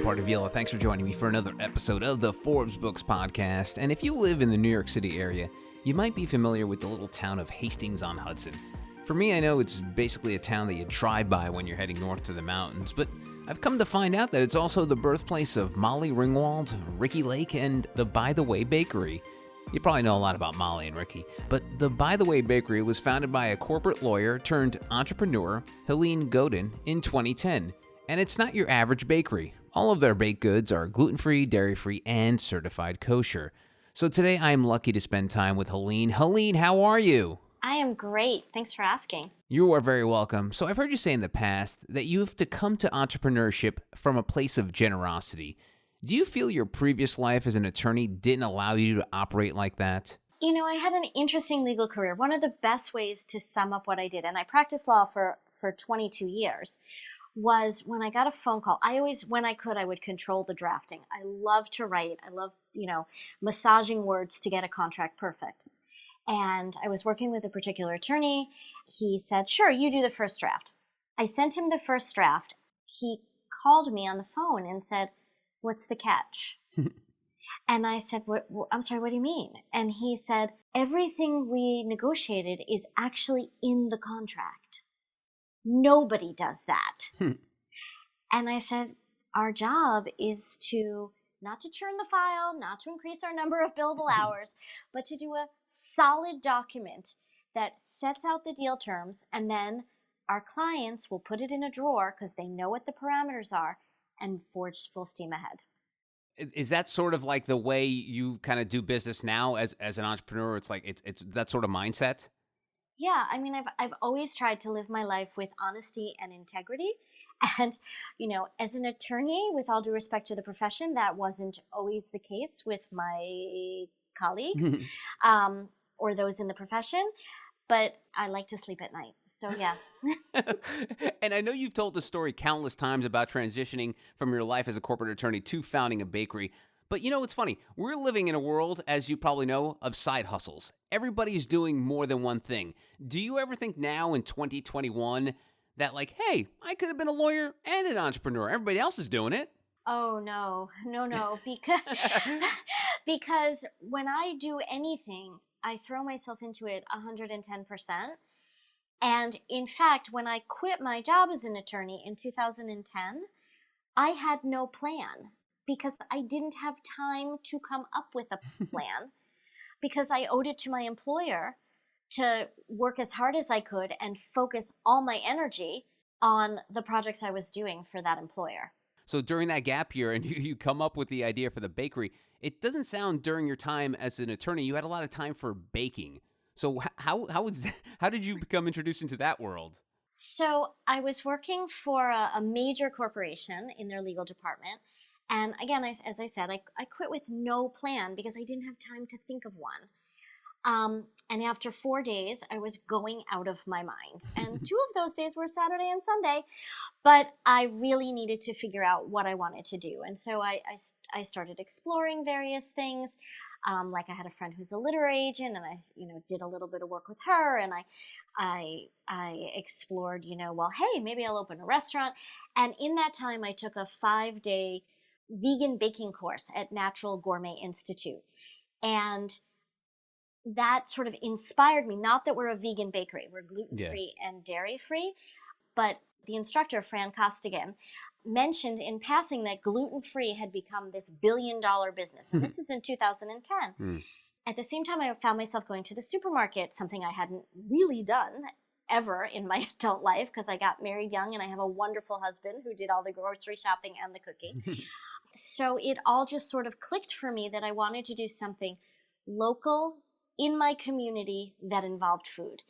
Pardavila. Thanks for joining me for another episode of the Forbes Books Podcast. And if you live in the New York City area, you might be familiar with the little town of Hastings-on-Hudson. For me, I know it's basically a town that you drive by when you're heading north to the mountains, but I've come to find out that it's also the birthplace of Molly Ringwald, Ricky Lake, and the By the Way Bakery. You probably know a lot about Molly and Ricky, but the By the Way Bakery was founded by a corporate lawyer turned entrepreneur, Helene Godin, in 2010. And it's not your average bakery. All of their baked goods are gluten-free, dairy-free, and certified kosher. So today I am lucky to spend time with Helene. Helene, how are you? I am great. Thanks for asking. You are very welcome. So I've heard you say in the past that you have to come to entrepreneurship from a place of generosity. Do you feel your previous life as an attorney didn't allow you to operate like that? You know, I had an interesting legal career. One of the best ways to sum up what I did, and I practiced law for 22 years, was when I got a phone call. When I could, I would control the drafting. I love to write. I love, massaging words to get a contract perfect. And I was working with a particular attorney. He said, sure, you do the first draft. I sent him the first draft. He called me on the phone and said, what's the catch? And I said, I'm sorry, what do you mean? And he said, everything we negotiated is actually in the contract. Nobody does that. And I said, our job is not to churn the file, not to increase our number of billable hours, but to do a solid document that sets out the deal terms, and then our clients will put it in a drawer because they know what the parameters are and forge full steam ahead. Is that sort of like the way you kind of do business now as an entrepreneur? It's like it's that sort of mindset? Yeah, I mean, I've always tried to live my life with honesty and integrity. And, as an attorney, with all due respect to the profession, that wasn't always the case with my colleagues or those in the profession. But I like to sleep at night. So, yeah. And I know you've told the story countless times about transitioning from your life as a corporate attorney to founding a bakery. But it's funny. We're living in a world, as you probably know, of side hustles. Everybody's doing more than one thing. Do you ever think now in 2021 that hey, I could have been a lawyer and an entrepreneur. Everybody else is doing it. Oh, no, because when I do anything, I throw myself into it 110%. And in fact, when I quit my job as an attorney in 2010, I had no plan because I didn't have time to come up with a plan because I owed it to my employer to work as hard as I could and focus all my energy on the projects I was doing for that employer. So during that gap year, and you come up with the idea for the bakery, it doesn't sound during your time as an attorney you had a lot of time for baking. So how did you become introduced into that world? So I was working for a major corporation in their legal department. And again, as I said, I quit with no plan because I didn't have time to think of one. And after 4 days, I was going out of my mind. And 2 of those days were Saturday and Sunday. But I really needed to figure out what I wanted to do. And so I started exploring various things. Like I had a friend who's a literary agent, and I, did a little bit of work with her. And I explored, well, hey, maybe I'll open a restaurant. And in that time, I took a 5-day vegan baking course at Natural Gourmet Institute. And that sort of inspired me. Not that we're a vegan bakery, we're gluten-free and dairy-free, but the instructor, Fran Costigan, mentioned in passing that gluten-free had become this billion-dollar business. And this is in 2010. At the same time, I found myself going to the supermarket, something I hadn't really done ever in my adult life because I got married young and I have a wonderful husband who did all the grocery shopping and the cooking. So it all just sort of clicked for me that I wanted to do something local in my community that involved food.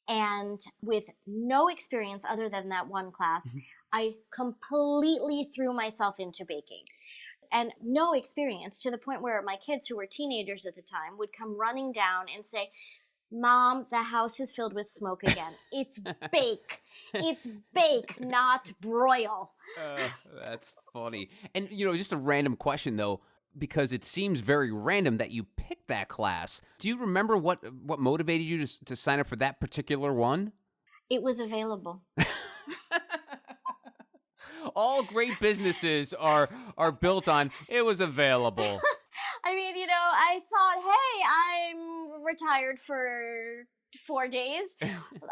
And with no experience other than that one class, I completely threw myself into baking. And no experience to the point where my kids, who were teenagers at the time, would come running down and say, Mom, the house is filled with smoke again. It's bake. It's bake, not broil. That's funny. And, just a random question, though, because it seems very random that you picked that class. Do you remember what motivated you to sign up for that particular one? It was available. All great businesses are built on it was available. I mean, I thought, hey, I'm retired for 4 days.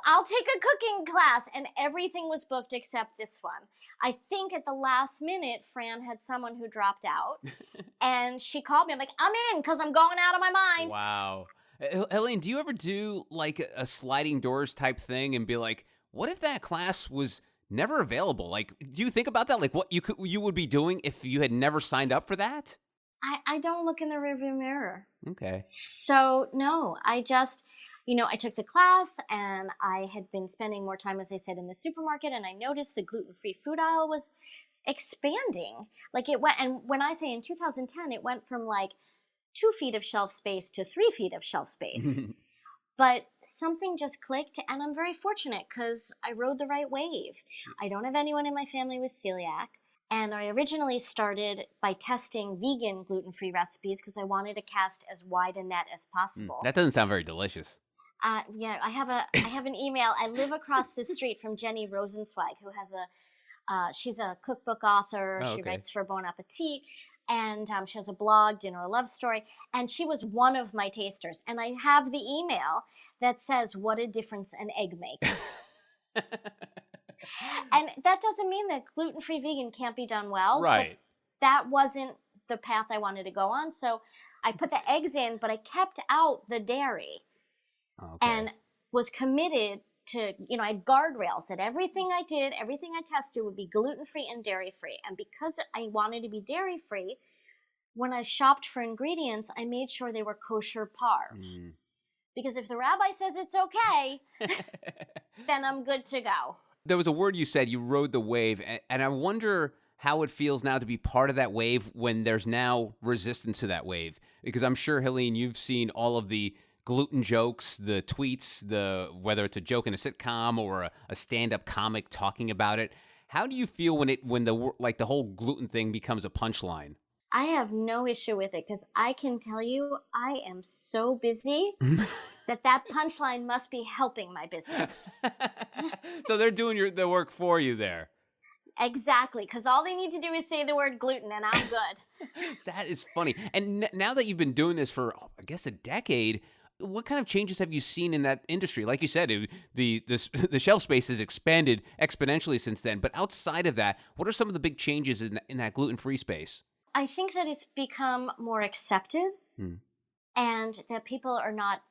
I'll take a cooking class. And everything was booked except this one. I think at the last minute, Fran had someone who dropped out. And she called me. I'm like, I'm in because I'm going out of my mind. Wow. Helene, do you ever do like a sliding doors type thing and be like, what if that class was never available? Like, do you think about that? Like what you would be doing if you had never signed up for that? I don't look in the rearview mirror. Okay. So, no, I just, I took the class and I had been spending more time, as I said, in the supermarket, and I noticed the gluten-free food aisle was expanding. Like it went, and when I say in 2010, it went from like 2 feet of shelf space to 3 feet of shelf space. But something just clicked, and I'm very fortunate because I rode the right wave. I don't have anyone in my family with celiac. And I originally started by testing vegan gluten-free recipes because I wanted to cast as wide a net as possible. That doesn't sound very delicious. Yeah, I have an email. I live across the street from Jenny Rosenzweig, who has she's a cookbook author. Oh, She okay. writes for Bon Appetit, and she has a blog, Dinner a Love Story. And she was one of my tasters. And I have the email that says, "What a difference an egg makes." And that doesn't mean that gluten-free vegan can't be done well. Right. But that wasn't the path I wanted to go on. So I put the eggs in, but I kept out the dairy. Okay. And was committed to, I had guardrails that everything I did, everything I tested would be gluten-free and dairy-free. And because I wanted to be dairy-free, when I shopped for ingredients, I made sure they were kosher parve. Because if the rabbi says it's okay, then I'm good to go. There was a word you said, you rode the wave, and I wonder how it feels now to be part of that wave when there's now resistance to that wave. Because I'm sure, Helene, you've seen all of the gluten jokes, the tweets, whether it's a joke in a sitcom or a stand-up comic talking about it. How do you feel when the whole gluten thing becomes a punchline? I have no issue with it because I can tell you I am so busy that punchline must be helping my business. So they're doing the work for you there. Exactly, because all they need to do is say the word gluten and I'm good. That is funny. And now that you've been doing this for, I guess, a decade, what kind of changes have you seen in that industry? Like you said, the shelf space has expanded exponentially since then. But outside of that, what are some of the big changes in that gluten-free space? I think that it's become more accepted and that people are not,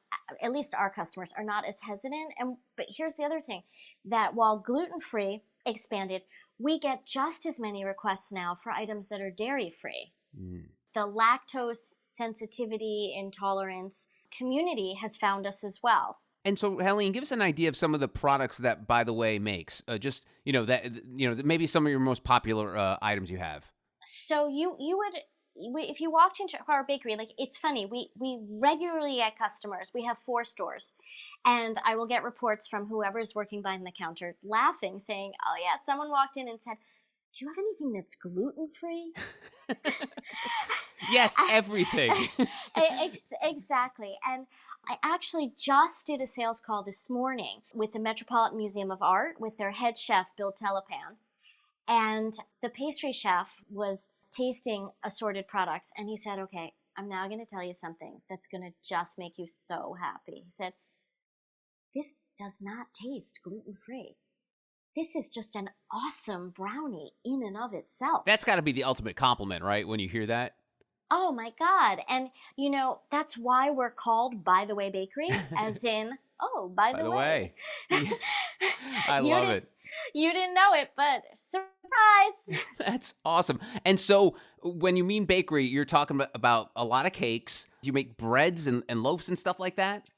at least our customers, are not as hesitant. But here's the other thing, that while gluten-free expanded, we get just as many requests now for items that are dairy-free. The lactose sensitivity, intolerance community has found us as well. And so, Helene, give us an idea of some of the products that By the Way makes. Maybe some of your most popular items you have. So you would, if you walked into our bakery, like, it's funny, we regularly get customers. We have 4 stores, and I will get reports from whoever's working behind the counter laughing, saying, "Oh yeah, someone walked in and said, do you have anything that's gluten-free?" Yes, everything. Exactly. And I actually just did a sales call this morning with the Metropolitan Museum of Art with their head chef, Bill Telepan. And the pastry chef was tasting assorted products. And he said, "Okay, I'm now going to tell you something that's going to just make you so happy." He said, "This does not taste gluten-free. This is just an awesome brownie in and of itself." That's got to be the ultimate compliment, right? When you hear that. Oh my God. And, that's why we're called By the Way Bakery, as in, oh, by the way. I love it. You didn't know it, but surprise. That's awesome. And so when you mean bakery, you're talking about a lot of cakes. You make breads and loaves and stuff like that?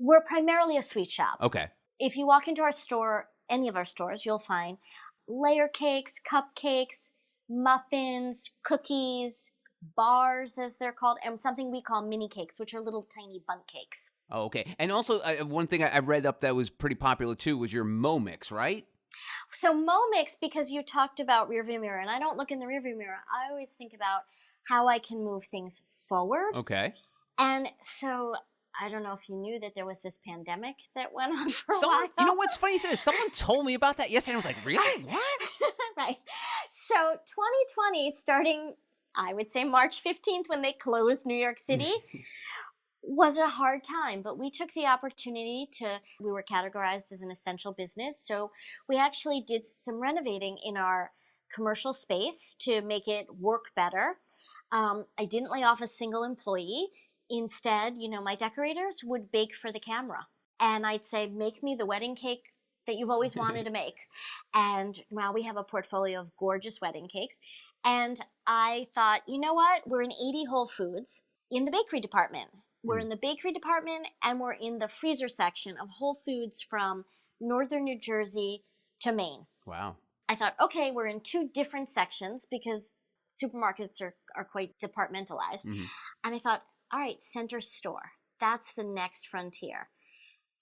We're primarily a sweet shop. Okay. If you walk into our store, any of our stores, you'll find layer cakes, cupcakes, muffins, cookies, bars, as they're called, and something we call mini cakes, which are little tiny bundt cakes. Oh, okay. And also, one thing I read up that was pretty popular too was your Mo Mix, right? So Mo Mix, because you talked about rearview mirror, and I don't look in the rearview mirror, I always think about how I can move things forward. Okay. And so I don't know if you knew that there was this pandemic that went on for a while. You know what's funny? Someone told me about that yesterday. I was like, really? What? Right. So 2020, starting, I would say March 15th when they closed New York City, was a hard time, but we took the opportunity we were categorized as an essential business. So we actually did some renovating in our commercial space to make it work better. I didn't lay off a single employee. Instead, my decorators would bake for the camera. And I'd say, make me the wedding cake that you've always wanted to make. And now we have a portfolio of gorgeous wedding cakes. And I thought, you know what? We're in 80 Whole Foods in the bakery department. We're in the bakery department, and we're in the freezer section of Whole Foods from northern New Jersey to Maine. Wow. I thought, okay, we're in two different sections because supermarkets are quite departmentalized. Mm-hmm. And I thought, all right, center store. That's the next frontier.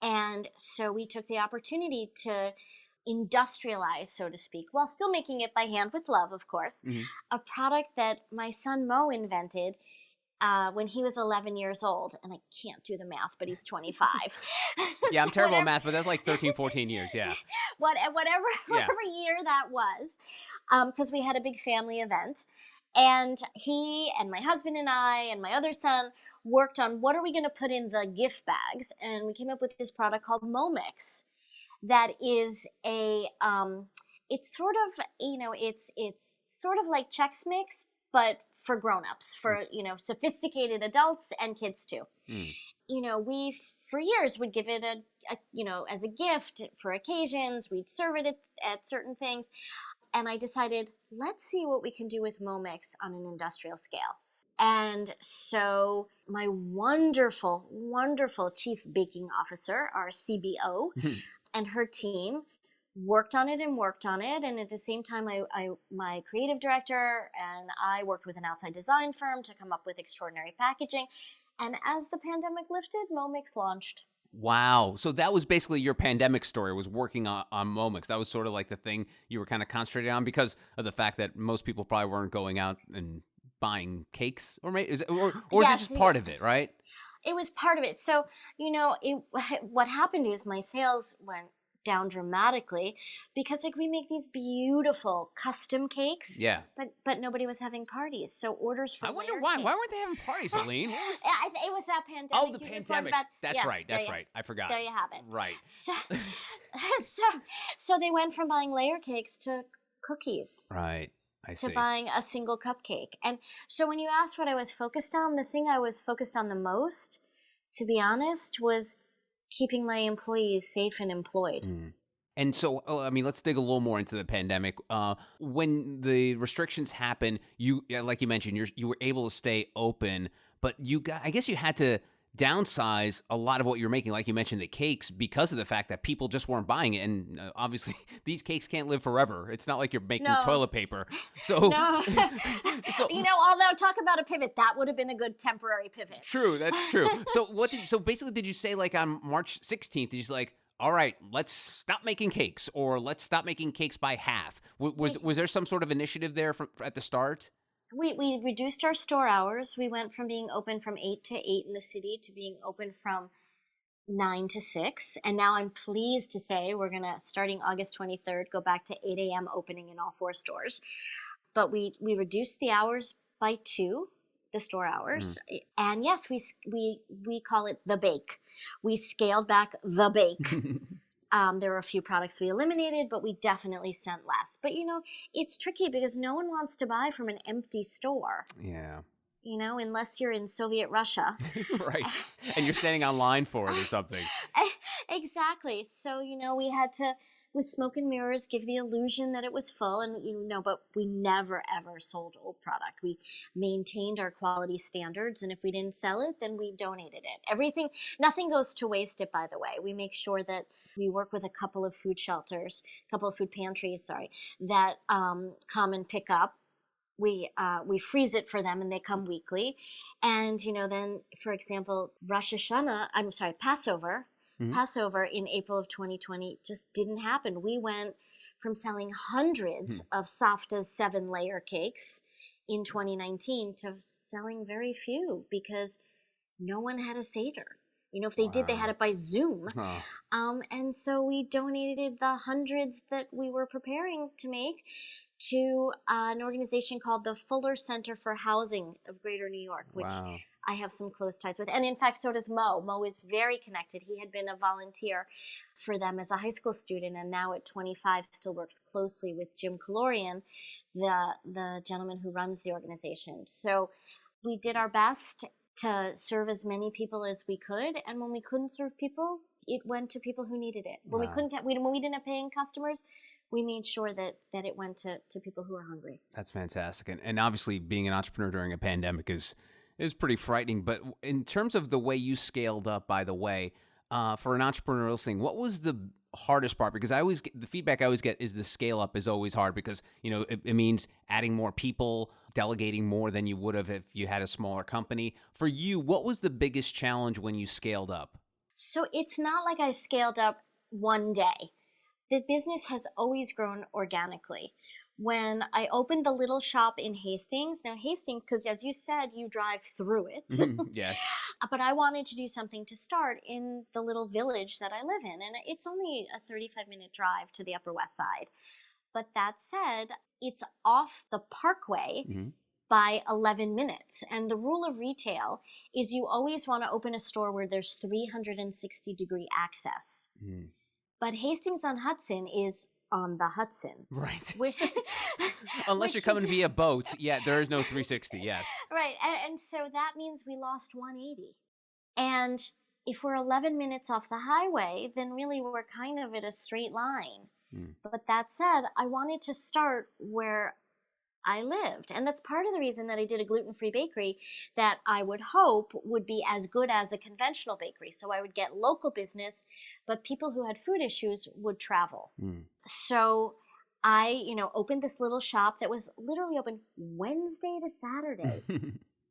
And so we took the opportunity to industrialize, so to speak, while still making it by hand with love, of course, a product that my son Mo invented when he was 11 years old. And I can't do the math, but he's 25. Yeah, I'm terrible at math, but that's like 13, 14 years, yeah. Whatever year that was, because we had a big family event. And he and my husband and I and my other son worked on what are we going to put in the gift bags. And we came up with this product called Momix that is it's sort of, it's sort of like Chex Mix, but for grown-ups, for, sophisticated adults and kids too. We, for years, would give it as a gift for occasions. We'd serve it at certain things. And I decided, let's see what we can do with Momix on an industrial scale. And so my wonderful, wonderful chief baking officer, our CBO, and her team worked on it. And at the same time, my creative director and I worked with an outside design firm to come up with extraordinary packaging. And as the pandemic lifted, Momix launched. Wow. So that was basically your pandemic story, was working on Momix. That was sort of like the thing you were kind of concentrating on because of the fact that most people probably weren't going out and buying cakes, or is it just part of it, right? It was part of it. So, what happened is my sales went down dramatically because we make these beautiful custom cakes. Yeah. But nobody was having parties. So orders for I wonder layer why. cakes. Why weren't they having parties, Helene? It was that pandemic. Oh, the pandemic. That's right. I forgot. There you have it. Right. So they went from buying layer cakes to cookies. Right. I see. To buying a single cupcake. And so when you asked what I was focused on, the thing I was focused on the most, to be honest, was keeping my employees safe and employed. And so, let's dig a little more into the pandemic. When the restrictions happened, like you mentioned, you were able to stay open, but I guess you had to downsize a lot of what you're making, like you mentioned, the cakes, because of the fact that people just weren't buying it. And obviously, these cakes can't live forever. It's not like you're making toilet paper. So, no. Although talk about a pivot, that would have been a good temporary pivot. True, that's true. So basically, did you say like on March 16th, did you say like, all right, let's stop making cakes, or let's stop making cakes by half? Was there some sort of initiative there at the start? We reduced our store hours. We went from being open from 8 to 8 in the city to being open from 9 to 6. And now I'm pleased to say we're going to, starting August 23rd, go back to 8 a.m. opening in all 4 stores. But we reduced the hours by 2, the store hours. And yes, we call it the bake. We scaled back the bake. There were a few products we eliminated, but we definitely sent less. But, it's tricky because no one wants to buy from an empty store. Yeah. Unless you're in Soviet Russia. Right. And you're standing online for it or something. Exactly. So, we had to, with smoke and mirrors, give the illusion that it was full. And, but we never, ever sold old product. We maintained our quality standards. And if we didn't sell it, then we donated it. Nothing goes to waste it, by the way. We make sure that we work with a couple of food pantries, that come and pick up. We freeze it for them and they come weekly. And, then, for example, Passover. Passover in April of 2020 just didn't happen. We went from selling hundreds of Safta's 7-layer cakes in 2019 to selling very few because no one had a Seder. If they did, they had it by Zoom. And so we donated the hundreds that we were preparing to make. to an organization called the Fuller Center for Housing of Greater New York, which Wow. I have some close ties with. And in fact, so does Mo. Mo is very connected. He had been a volunteer for them as a high school student, and now at 25 still works closely with Jim Kalorian, the gentleman who runs the organization. So we did our best to serve as many people as we could, and when we couldn't serve people, it went to people who needed it. When Wow. when we didn't have paying customers, we made sure that it went to people who are hungry. That's fantastic. And obviously being an entrepreneur during a pandemic is pretty frightening. But in terms of the way you scaled up, by the way, for an entrepreneur listening, what was the hardest part? Because the feedback I always get is the scale up is always hard because, it means adding more people, delegating more than you would have if you had a smaller company. For you, what was the biggest challenge when you scaled up? So it's not like I scaled up one day. The business has always grown organically. When I opened the little shop in Hastings, now Hastings, because as you said, you drive through it. Yes. But I wanted to do something to start in the little village that I live in. And it's only a 35-minute drive to the Upper West Side. But that said, it's off the Parkway by 11 minutes. And the rule of retail is you always want to open a store where there's 360-degree access. But Hastings-on-Hudson is on the Hudson. Right. Which, Unless you're coming via boat, there is no 360, yes. Right, and so that means we lost 180. And if we're 11 minutes off the highway, then really we're kind of at a straight line. But that said, I wanted to start where I lived. And that's part of the reason that I did a gluten-free bakery that I would hope would be as good as a conventional bakery. So I would get local business, but people who had food issues would travel. So I, opened this little shop that was literally open Wednesday to Saturday,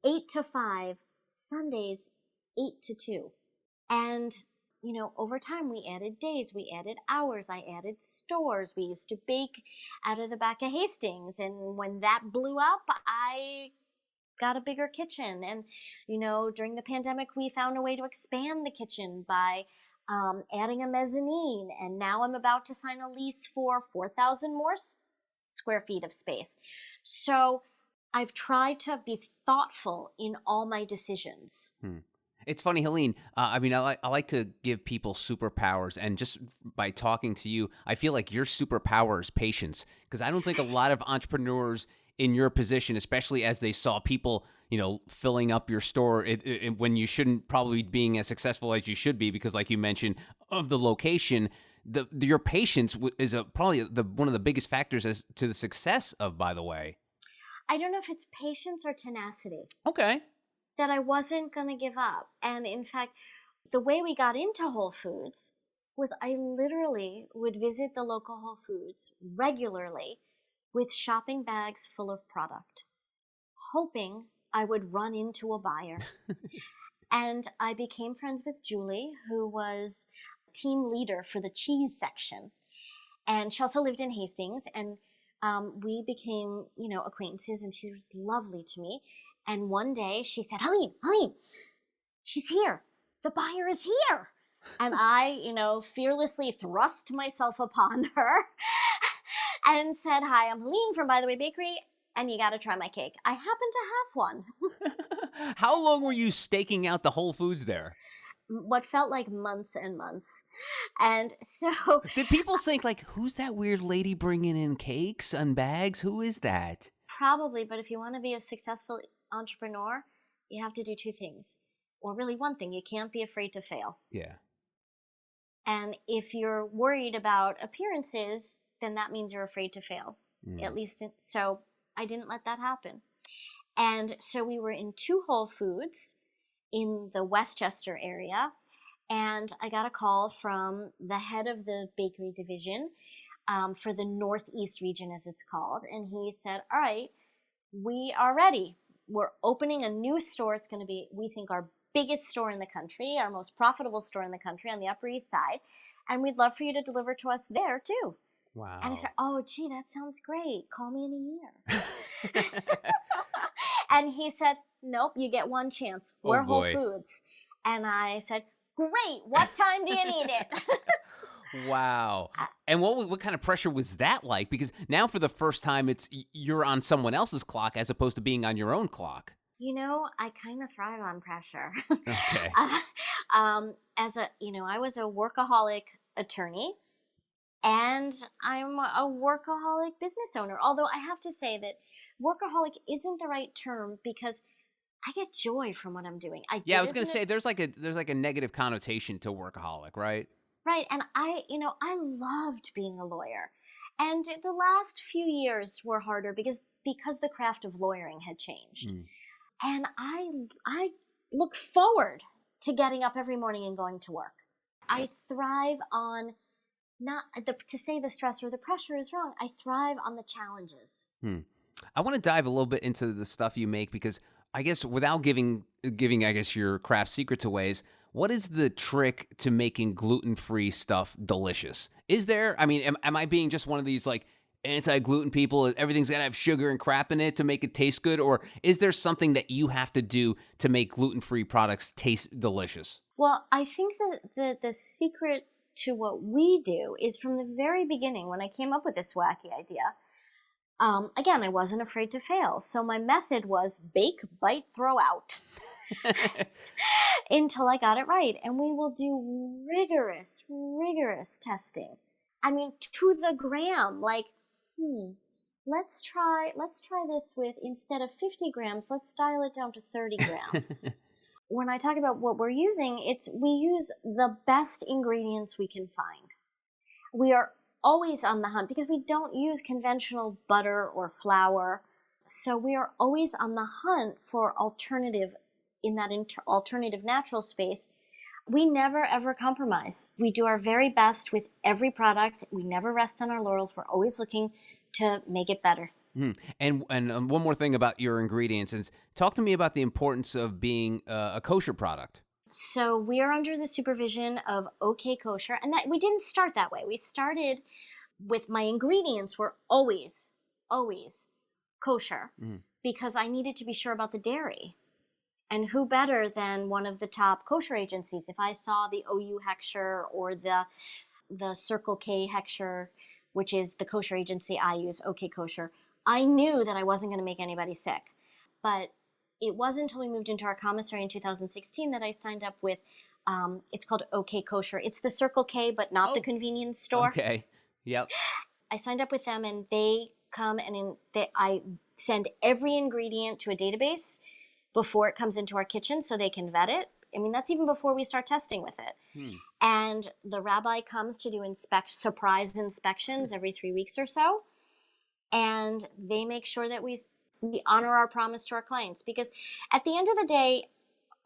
8 to 5, Sundays, 8 to 2. And over time, we added days, we added hours, I added stores. We used to bake out of the back of Hastings. And when that blew up, I got a bigger kitchen. And, during the pandemic, we found a way to expand the kitchen by adding a mezzanine. And now I'm about to sign a lease for 4,000 more square feet of space. So I've tried to be thoughtful in all my decisions. It's funny, Helene. I like to give people superpowers, and just by talking to you, I feel like your superpower is patience. Because I don't think a lot of entrepreneurs in your position, especially as they saw people, filling up your store when you shouldn't probably be being as successful as you should be, because, like you mentioned, of the location, your patience is probably one of the biggest factors as to the success of. By the way, I don't know if it's patience or tenacity. Okay. That I wasn't going to give up. And in fact, the way we got into Whole Foods was I literally would visit the local Whole Foods regularly with shopping bags full of product, hoping I would run into a buyer. And I became friends with Julie, who was team leader for the cheese section. And she also lived in Hastings, and we became, acquaintances, and she was lovely to me. And one day she said, Helene, she's here. The buyer is here. And I, fearlessly thrust myself upon her and said, hi, I'm Helene from By the Way Bakery, and you got to try my cake. I happen to have one. How long were you staking out the Whole Foods there? What felt like months and months. And so... Did people think, who's that weird lady bringing in cakes and bags? Who is that? Probably, but if you want to be a successful entrepreneur, you have to do two things. Or really one thing, you can't be afraid to fail. Yeah. And if you're worried about appearances, then that means you're afraid to fail. At least, so I didn't let that happen. And so we were in 2 Whole Foods in the Westchester area, and I got a call from the head of the bakery division for the Northeast region, as it's called. And he said, all right, we are ready. We're opening a new store. It's going to be, we think, our biggest store in the country, our most profitable store in the country on the Upper East Side. And we'd love for you to deliver to us there, too. Wow. And I said, oh, gee, that sounds great. Call me in a year. And he said, nope, you get one chance. We're Whole Foods. And I said, great. What time do you need it? Wow. Uh, And what kind of pressure was that like? Because now for the first time, you're on someone else's clock as opposed to being on your own clock. I kind of thrive on pressure. Okay. Uh, I was a workaholic attorney, and I'm a workaholic business owner. Although I have to say that workaholic isn't the right term because I get joy from what I'm doing. I Yeah, I did was as gonna an say there's like a negative connotation to workaholic, right? right, and I loved being a lawyer. And the last few years were harder because the craft of lawyering had changed. Mm. And I look forward to getting up every morning and going to work. I thrive on not to say the stress or the pressure is wrong. I thrive on the challenges. Hmm. I want to dive a little bit into the stuff you make because I guess without giving I guess your craft secrets away, what is the trick to making gluten-free stuff delicious? Is there? I mean, am I being just one of these like anti-gluten people? Everything's got to have sugar and crap in it to make it taste good, or is there something that you have to do to make gluten-free products taste delicious? Well, I think that the secret to what we do is from the very beginning when I came up with this wacky idea. Again, I wasn't afraid to fail. So my method was bake, bite, throw out until I got it right. And we will do rigorous testing. I mean, to the gram, like, let's try this with, instead of 50 grams, let's dial it down to 30 grams. When I talk about what we're using, we use the best ingredients we can find. We are always on the hunt because we don't use conventional butter or flour. So we are always on the hunt for alternative in that alternative natural space. We never ever compromise. We do our very best with every product. We never rest on our laurels. We're always looking to make it better. And one more thing about your ingredients is talk to me about the importance of being a kosher product. So we are under the supervision of OK Kosher, and that we didn't start that way. We started with my ingredients were always kosher because I needed to be sure about the dairy. And who better than one of the top kosher agencies? If I saw the OU Heckscher or the Circle K Heckscher, which is the kosher agency I use, OK Kosher, I knew that I wasn't going to make anybody sick. But it wasn't until we moved into our commissary in 2016 that I signed up with, it's called OK Kosher. It's the Circle K, but not the convenience store. Okay. Yep. I signed up with them, and they come and I send every ingredient to a database before it comes into our kitchen so they can vet it. I mean, that's even before we start testing with it. And the rabbi comes to do surprise inspections every 3 weeks or so. And they make sure that we honor our promise to our clients. Because at the end of the day,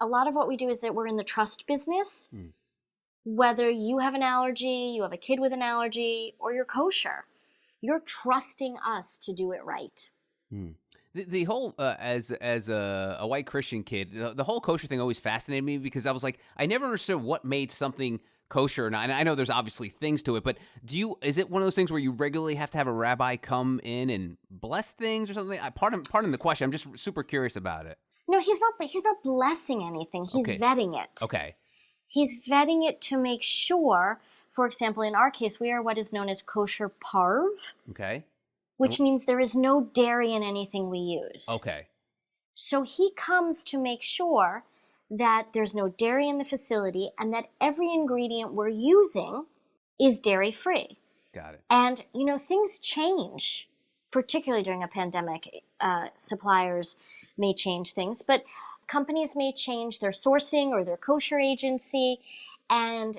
a lot of what we do is that we're in the trust business. Whether you have an allergy, you have a kid with an allergy, or you're kosher, you're trusting us to do it right. The whole as a white Christian kid, the whole kosher thing always fascinated me because I was like, I never understood what made something kosher or not. And I know there's obviously things to it, but is it one of those things where you regularly have to have a rabbi come in and bless things or something? Pardon the question. I'm just super curious about it. No, he's not blessing anything. He's vetting it. Okay. He's vetting it to make sure, for example, in our case, we are what is known as kosher parv. Okay. Which means there is no dairy in anything we use. Okay. So he comes to make sure that there's no dairy in the facility and that every ingredient we're using is dairy-free. Got it. And, things change, particularly during a pandemic. Suppliers may change things, but companies may change their sourcing or their kosher agency, and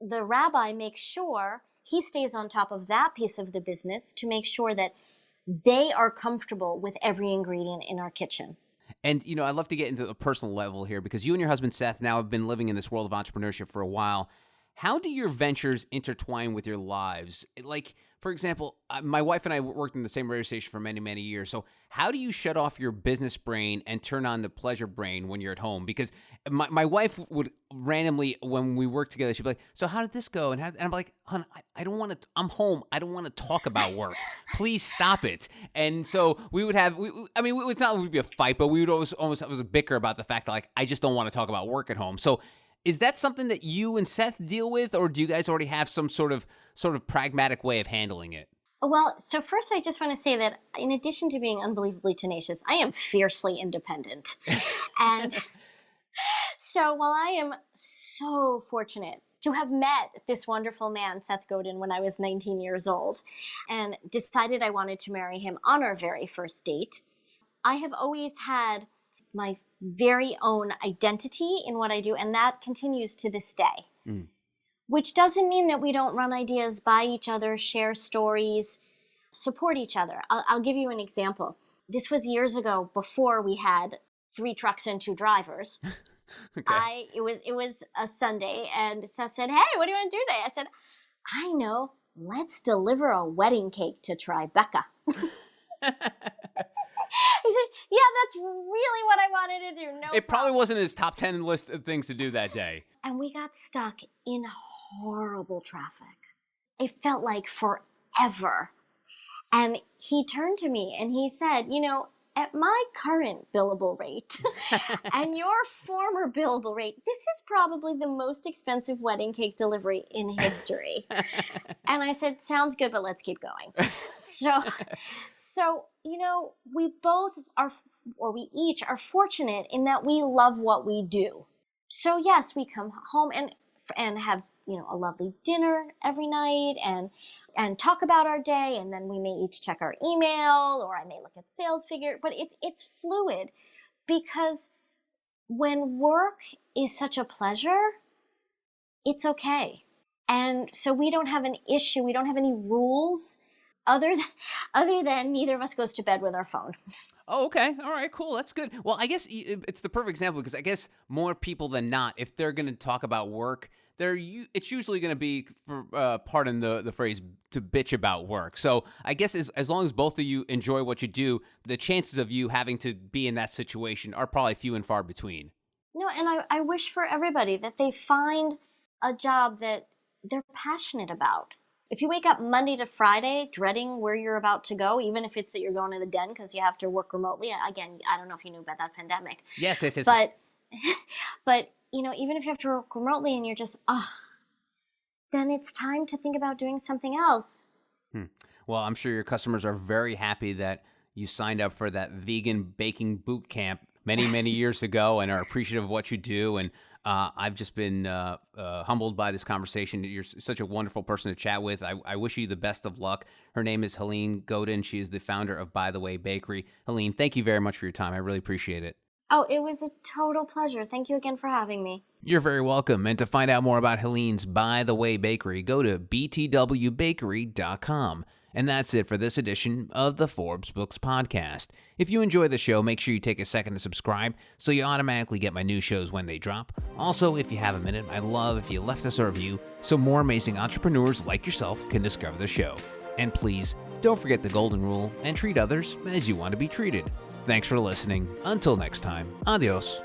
the rabbi makes sure he stays on top of that piece of the business to make sure that they are comfortable with every ingredient in our kitchen. And, I'd love to get into a personal level here because you and your husband, Seth, now have been living in this world of entrepreneurship for a while. How do your ventures intertwine with your lives? Like, for example, my wife and I worked in the same radio station for many, many years. So how do you shut off your business brain and turn on the pleasure brain when you're at home? Because my wife would randomly, when we worked together, she'd be like, so how did this go? And I'm like, hon, I don't want to, I'm home. I don't want to talk about work. Please stop it. And so we would have, it's not that we'd be a fight, but we would almost have a bicker about the fact that, like, I just don't want to talk about work at home. So Is that something that you and Seth deal with, or do you guys already have some sort of pragmatic way of handling it? Well, so first I just want to say that in addition to being unbelievably tenacious, I am fiercely independent. And so while I am so fortunate to have met this wonderful man, Seth Godin, when I was 19 years old and decided I wanted to marry him on our very first date, I have always had my very own identity in what I do, and that continues to this day. Which doesn't mean that we don't run ideas by each other, share stories, support each other. I'll give you an example. This was years ago, before we had 3 trucks and 2 drivers. Okay. It was a Sunday, and Seth said, "Hey, what do you want to do today?" I said, "I know. Let's deliver a wedding cake to Tribeca." He said, "Yeah, that's really what I wanted to do. No It probably problem." wasn't his top 10 list of things to do that day. And we got stuck in horrible traffic. It felt like forever. And he turned to me and he said, at my current billable rate and your former billable rate, this is probably the most expensive wedding cake delivery in history. And I said, "Sounds good, but let's keep going." So, we both are, or we each are fortunate in that we love what we do. So yes, we come home and have, a lovely dinner every night and talk about our day, and then we may each check our email, or I may look at sales figure, but it's fluid, because when work is such a pleasure, it's okay. And so we don't have an issue, we don't have any rules other than neither of us goes to bed with our phone. Oh, okay. All right, cool. That's good. Well, I guess it's the perfect example, because I guess more people than not, if they're going to talk about work, it's usually going to be, pardon the phrase, to bitch about work. So I guess as long as both of you enjoy what you do, the chances of you having to be in that situation are probably few and far between. No, and I wish for everybody that they find a job that they're passionate about. If you wake up Monday to Friday dreading where you're about to go, even if it's that you're going to the den because you have to work remotely, again, I don't know if you knew about that pandemic. Yes. But even if you have to work remotely and you're just, then it's time to think about doing something else. Well, I'm sure your customers are very happy that you signed up for that vegan baking boot camp many, many years ago, and are appreciative of what you do. And I've just been humbled by this conversation. You're such a wonderful person to chat with. I wish you the best of luck. Her name is Helene Godin. She is the founder of By the Way Bakery. Helene, thank you very much for your time. I really appreciate it. Oh, it was a total pleasure. Thank you again for having me. You're very welcome. And to find out more about Helene's By the Way Bakery, go to btwbakery.com. And that's it for this edition of the Forbes Books Podcast. If you enjoy the show, make sure you take a second to subscribe so you automatically get my new shows when they drop. Also, if you have a minute, I'd love if you left us a review so more amazing entrepreneurs like yourself can discover the show. And please, don't forget the golden rule and treat others as you want to be treated. Thanks for listening. Until next time, adios.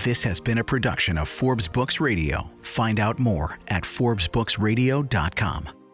This has been a production of Forbes Books Radio. Find out more at ForbesBooksRadio.com.